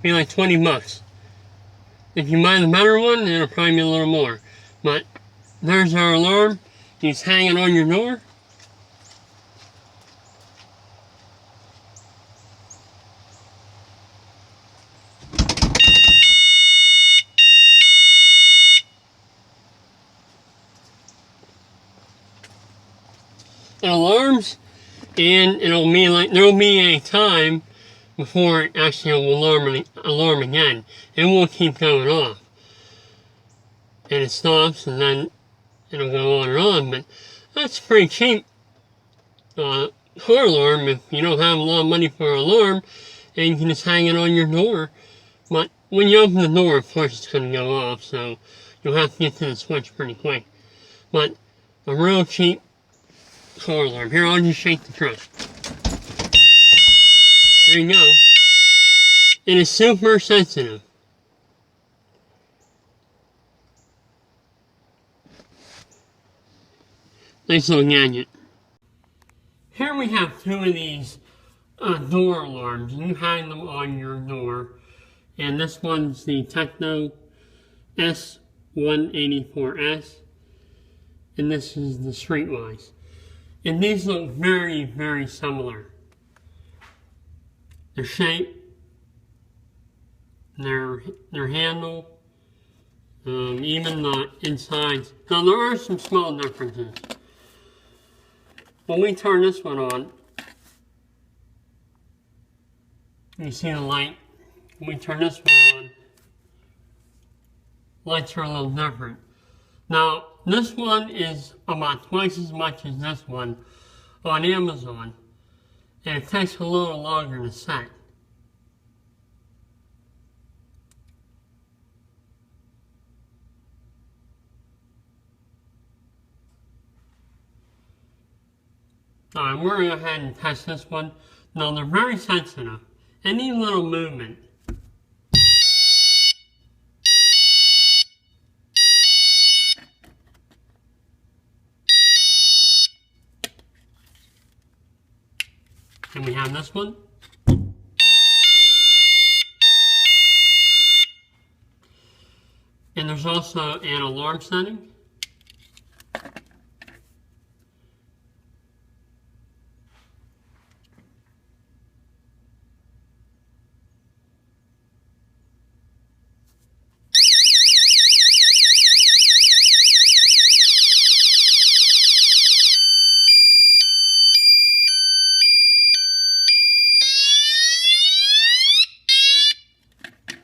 Be like 20 bucks. If you buy the better one, it'll probably be a little more. But there's our alarm. He's hanging on your door. It alarms, and it'll be like there'll be a time before it actually will alarm again. It will keep going off, and it stops, and then it'll go on and on. But that's pretty cheap. Car alarm if you don't have a lot of money for an alarm, and you can just hang it on your door. But when you open the door, of course, it's going to go off, so you'll have to get to the switch pretty quick. But a real cheap car alarm. Here, I'll just shake the truck. There you go. It is super sensitive. Nice little gadget. Here we have two of these door alarms, and you hang them on your door. And this one's the Techno S184S, and this is the Streetwise. And these look very, very similar. Their shape, their handle, even the insides. Now there are some small differences. When we turn this one on, you see the light. When we turn this one on, lights are a little different. Now, this one is about twice as much as this one on Amazon, and it takes a little longer to set. Alright, we're going to go ahead and test this one. Now, they're very sensitive. Any little movement. And we have this one. And there's also an alarm setting.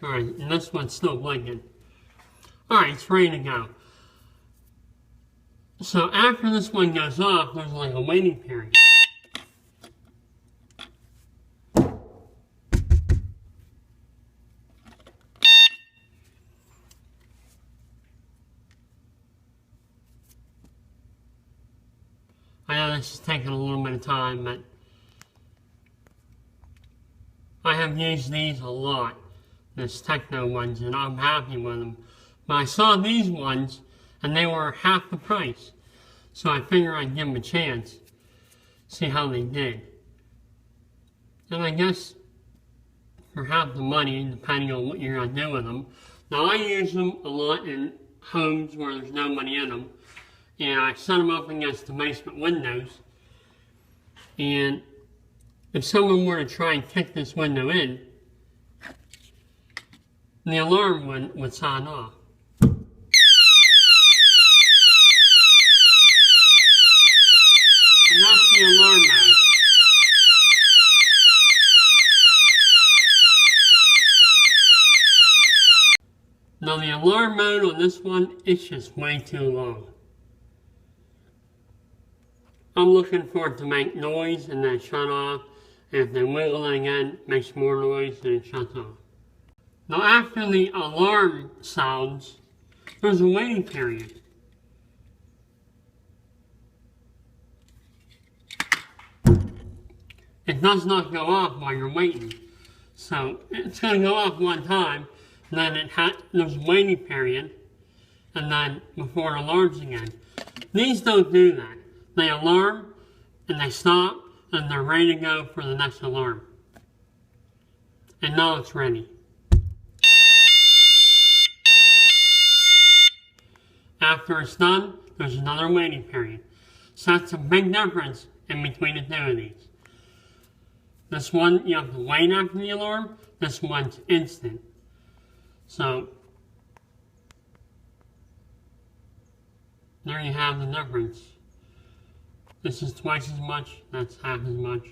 Alright, and this one's still blinking. Alright, it's ready to go. So after this one goes off, there's like a waiting period. I know this is taking a little bit of time, but I have used these a lot. This Techno ones, and I'm happy with them. But I saw these ones, and they were half the price. So I figured I'd give them a chance, see how they did. And I guess for half the money, depending on what you're going to do with them. Now I use them a lot in homes where there's nobody in them. And I set them up against the basement windows. And if someone were to try and kick this window in, the alarm would sound off. And that's the alarm mode. Now the alarm mode on this one, it's just way too long. I'm looking for it to make noise and then shut off. And if they wiggle it again, it makes more noise and it shuts off. Now after the alarm sounds, there's a waiting period. It does not go off while you're waiting. So it's going to go off one time, and then there's a waiting period, and then before it alarms again. These don't do that. They alarm, and they stop, and they're ready to go for the next alarm. And now it's ready. After it's done, there's another waiting period. So that's a big difference in between the two of these. This one, you have to wait after the alarm. This one's instant. So, there you have the difference. This is twice as much, that's half as much.